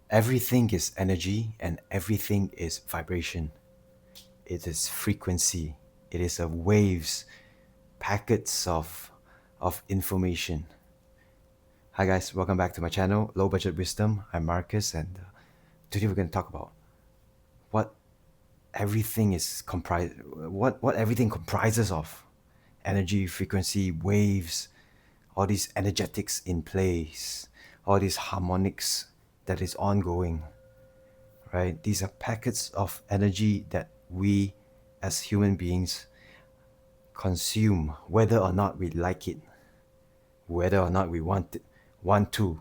Everything is energy and everything is vibration. It is frequency. It is a waves, packets of information. Hi guys, welcome back to my channel, Low Budget Wisdom. I'm Marcus, and today we're going to talk about what everything is comprised, what everything comprises of: energy, frequency, waves, all these energetics in place, all these harmonics that is ongoing, right? These are packets of energy that we as human beings consume, whether or not we like it, whether or not we want to.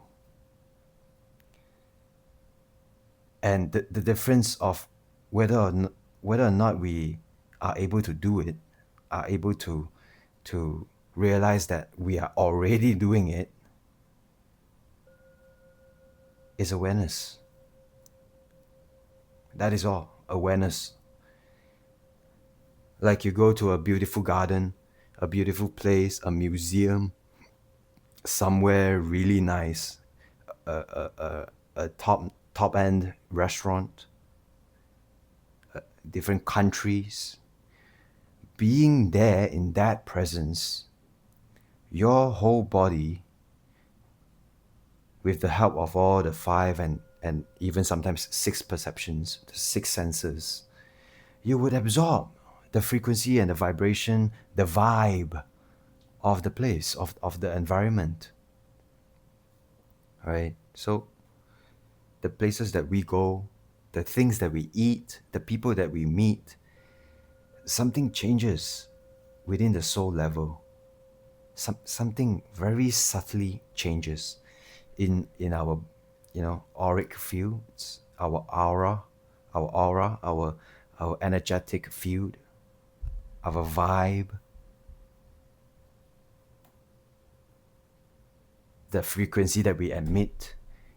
And the difference of whether or not we are able to do it, are able to realize that we are already doing it, is awareness. That is all. Awareness. Like you go to a beautiful garden, a beautiful place, a museum, somewhere really nice, a top end restaurant, different countries. Being there in that presence, your whole body, with the help of all the five and even sometimes six perceptions, the six senses, you would absorb the frequency and the vibration, the vibe of the place, of the environment. Right? So the places that we go, the things that we eat, the people that we meet, something changes within the soul level. Something very subtly changes in our auric fields, our energetic field, our vibe, the frequency that we emit.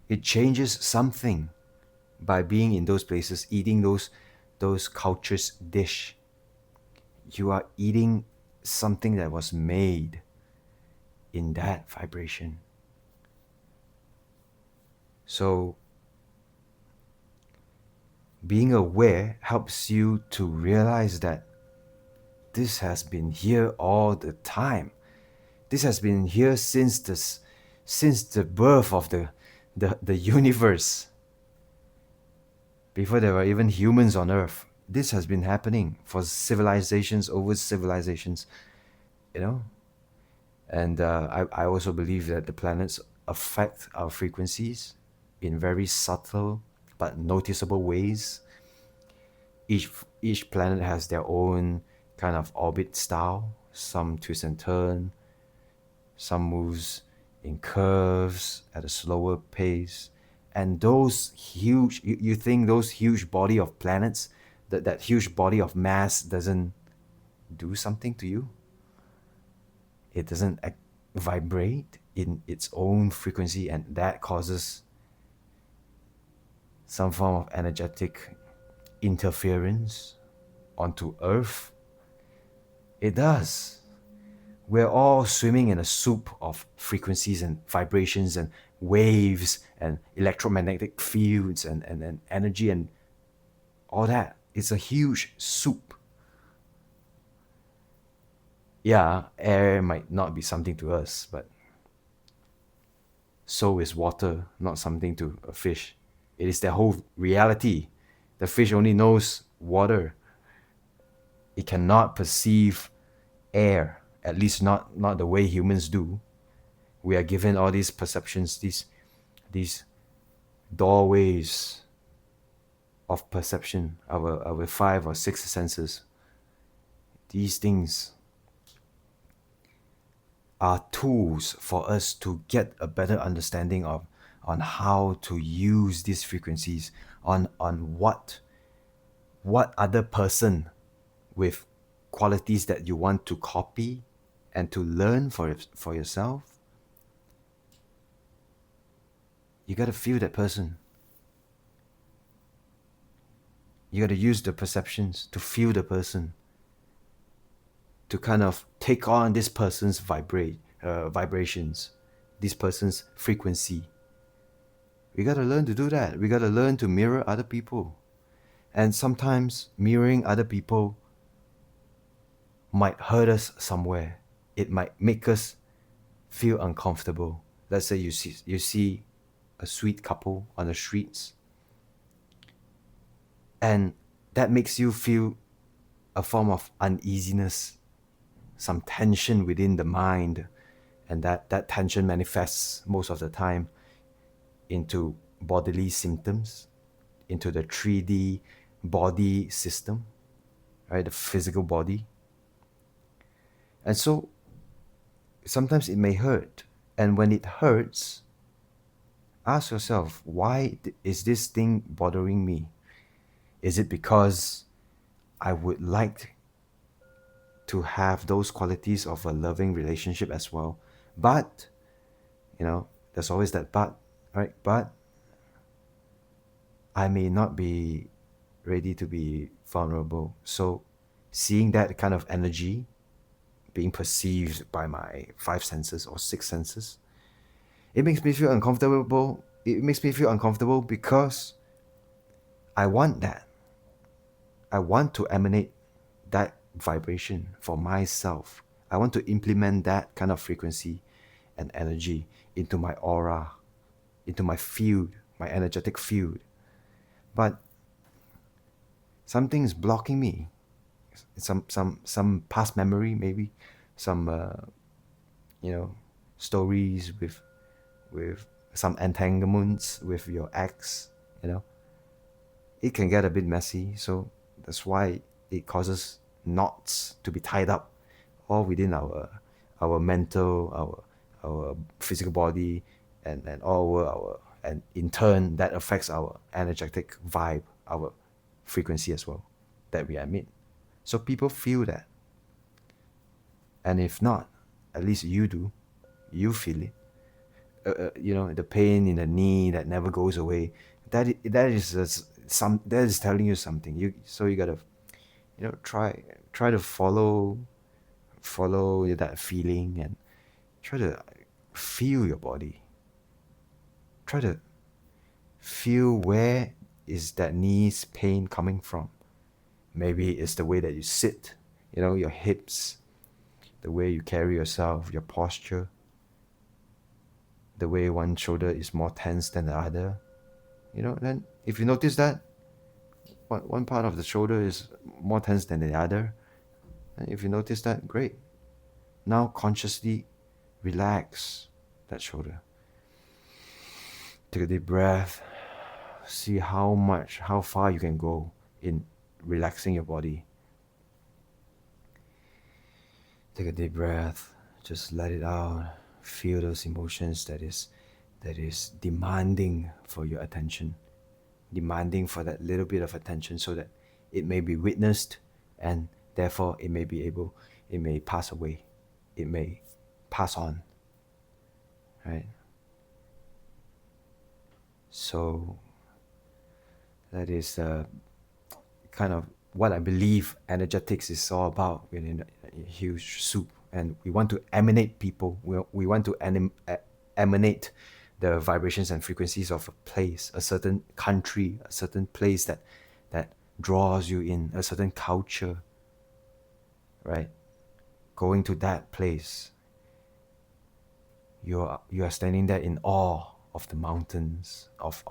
It changes something by being in those places, eating those cultures dish. You are eating something that was made in that vibration. So being aware helps you to realize that this has been here all the time. This has been here since the birth of the universe. Before there were even humans on Earth. This has been happening for civilizations over civilizations, you know? And I also believe that the planets affect our frequencies in very subtle but noticeable ways. Each planet has their own kind of orbit style. Some twist and turn, some moves in curves at a slower pace. And those huge, you think those huge body of planets, that huge body of mass doesn't do something to you? It doesn't vibrate in its own frequency, and that causes some form of energetic interference onto Earth? It does. We're all swimming in a soup of frequencies and vibrations and waves and electromagnetic fields and energy and all that. It's a huge soup. Yeah, air might not be something to us, but so is water not something to a fish. It is their whole reality. The fish only knows water. It cannot perceive air, at least not the way humans do. We are given all these perceptions, these doorways of perception, our five or six senses. These things are tools for us to get a better understanding of on how to use these frequencies, on what other person with qualities that you want to copy and to learn for yourself. You got to feel that person. You got to use the perceptions to feel the person, to kind of take on this person's vibrations, this person's frequency. We got to learn to do that. We got to learn to mirror other people. And sometimes mirroring other people might hurt us somewhere. It might make us feel uncomfortable. Let's say you see a sweet couple on the streets, and that makes you feel a form of uneasiness, some tension within the mind, and that tension manifests most of the time into bodily symptoms, into the 3D body system, right? The physical body. And so sometimes it may hurt. And when it hurts, ask yourself, why is this thing bothering me? Is it because I would like to have those qualities of a loving relationship as well? But, there's always that but, right? But I may not be ready to be vulnerable. So seeing that kind of energy being perceived by my five senses or six senses, it makes me feel uncomfortable. It makes me feel uncomfortable because I want that. I want to emanate that vibration for myself. I want to implement that kind of frequency and energy into my aura, into my field, my energetic field. But something is blocking me. Some past memory, maybe some stories with some entanglements with your ex. It can get a bit messy. So that's why it causes knots to be tied up all within our mental, our physical body, and all over and in turn that affects our energetic vibe, our frequency as well that we emit. So people feel that. And if not, at least you do. You feel it. The pain in the knee that never goes away. That is telling you something. You gotta, try to follow that feeling and try to feel your body. Try to feel where is that knee's pain coming from. Maybe it's the way that you sit, your hips, the way you carry yourself, your posture, the way one shoulder is more tense than the other. Then if you notice that one part of the shoulder is more tense than the other, and if you notice that, great. Now consciously relax that shoulder. Take a deep breath. See how far you can go in relaxing your body. Take a deep breath. Just let it out. Feel those emotions that is demanding for your attention, demanding for that little bit of attention so that it may be witnessed, and therefore it may pass away. It may pass on. Right? So that is kind of what I believe energetics is all about within a huge soup. And we want to emanate people. We want to emanate the vibrations and frequencies of a place, a certain country, a certain place that draws you in, a certain culture, right? Going to that place, you are standing there in awe of the mountains, of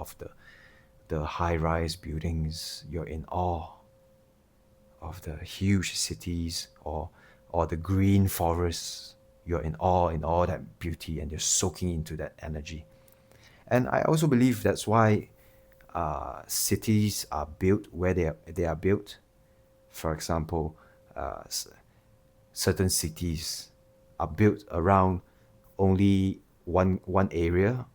the high-rise buildings. You're in awe of the huge cities or the green forests. You're in awe in all that beauty, and you're soaking into that energy. And I also believe that's why cities are built where they are built. For example, certain cities are built around only one area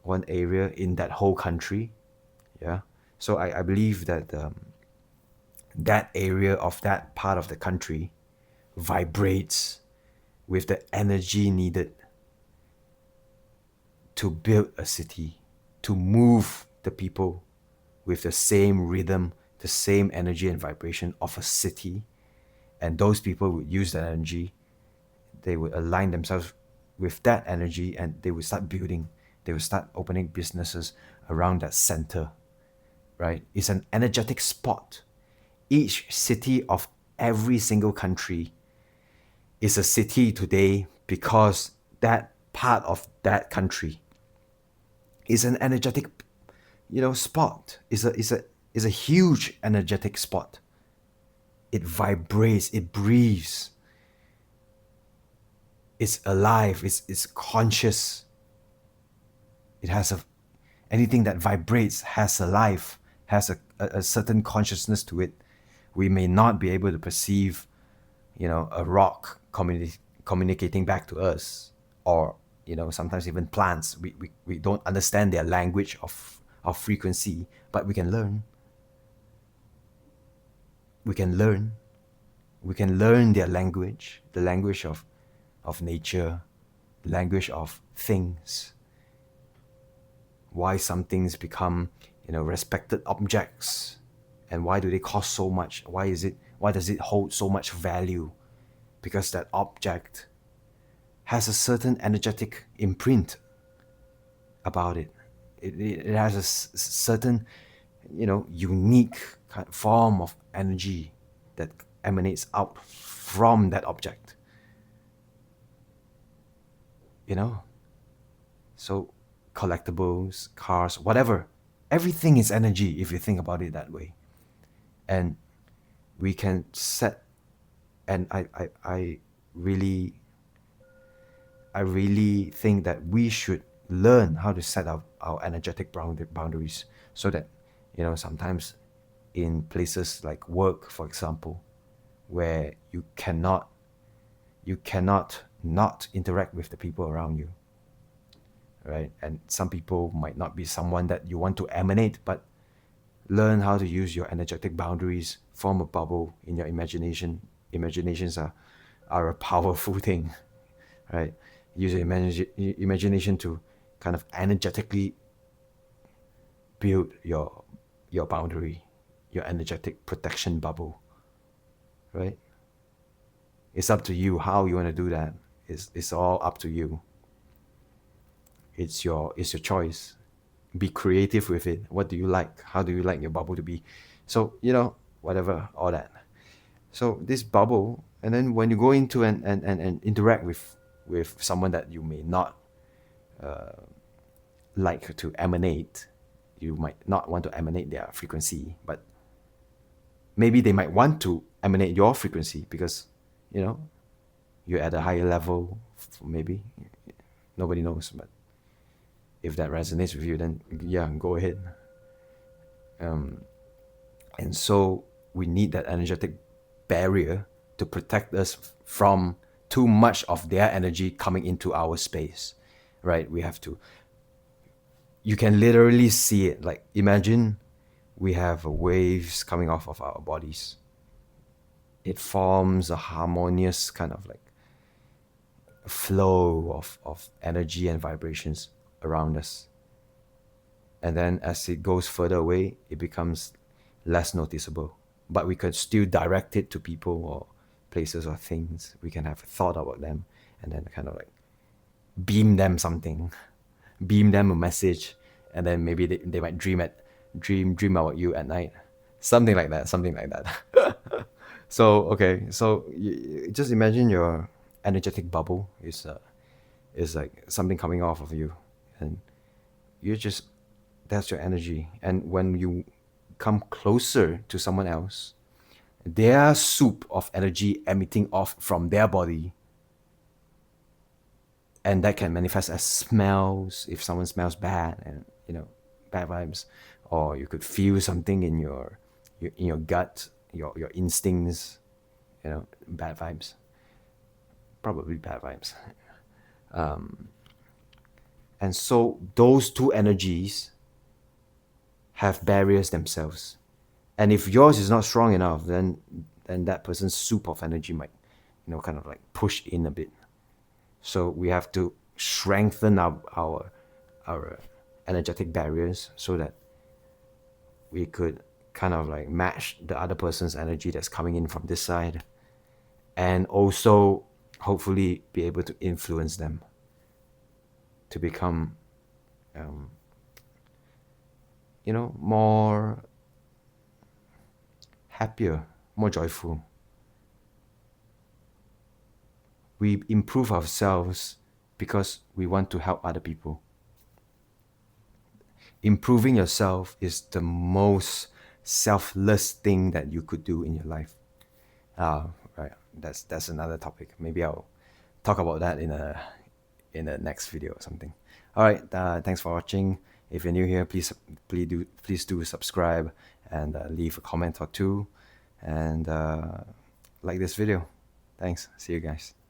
in that whole country. Yeah. So I believe that that area of that part of the country vibrates with the energy needed to build a city, to move the people with the same rhythm, the same energy and vibration of a city. And those people would use that energy. They would align themselves with that energy, and they would start building They will start opening businesses around that center, right? It's an energetic spot. Each city of every single country is a city today because that part of that country is an energetic, spot. Is a huge energetic spot. It vibrates, it breathes, it's alive, it's conscious. It has anything that vibrates has a life, has a certain consciousness to it. We may not be able to perceive, a rock communicating back to us, or sometimes even plants. We don't understand their language of frequency, but we can learn. We can learn. We can learn their language, the language of nature, the language of things. Why some things become, respected objects, and why do they cost so much? Why does it hold so much value? Because that object has a certain energetic imprint about it. It has a certain, unique kind of form of energy that emanates out from that object. So collectibles, cars, whatever, everything is energy if you think about it that way. And we can set, and I really think that we should learn how to set our energetic boundaries, so that sometimes in places like work, for example, where you cannot not interact with the people around you, right? And some people might not be someone that you want to emanate, but learn how to use your energetic boundaries, form a bubble in your imagination. Imaginations are a powerful thing, right? Use your imagination to kind of energetically build your boundary, your energetic protection bubble, right? It's up to you how you want to do that. It's all up to you. It's your choice. Be creative with it. What do you like? How do you like your bubble to be? So, whatever, all that. So this bubble, and then when you go into and interact with someone that you may not like to emanate, you might not want to emanate their frequency, but maybe they might want to emanate your frequency because, you're at a higher level, maybe. Nobody knows, but if that resonates with you, then yeah, go ahead. And so we need that energetic barrier to protect us from too much of their energy coming into our space, right? You can literally see it. Like, imagine we have waves coming off of our bodies. It forms a harmonious kind of like flow of energy and vibrations around us. And then as it goes further away, it becomes less noticeable. But we could still direct it to people or places or things. We can have a thought about them and then kind of like beam them something, beam them a message, and then maybe they might dream about you at night. Something like that. So, okay, so just imagine your energetic bubble is like something coming off of you, and that's your energy. And when you come closer to someone else, their soup of energy emitting off from their body, and that can manifest as smells if someone smells bad, and bad vibes, or you could feel something in your gut, your instincts, bad vibes, probably bad vibes. And so those two energies have barriers themselves. And if yours is not strong enough, then that person's soup of energy might, kind of like push in a bit. So we have to strengthen our energetic barriers so that we could kind of like match the other person's energy that's coming in from this side, and also hopefully be able to influence them to become um, more happier, more joyful. We improve ourselves because we want to help other people. Improving yourself is the most selfless thing that you could do in your life. Right. That's another topic. Maybe I'll talk about that in a next video or something. All right. Thanks for watching. If you're new here, please do subscribe and leave a comment or two, and like this video. Thanks. See you guys.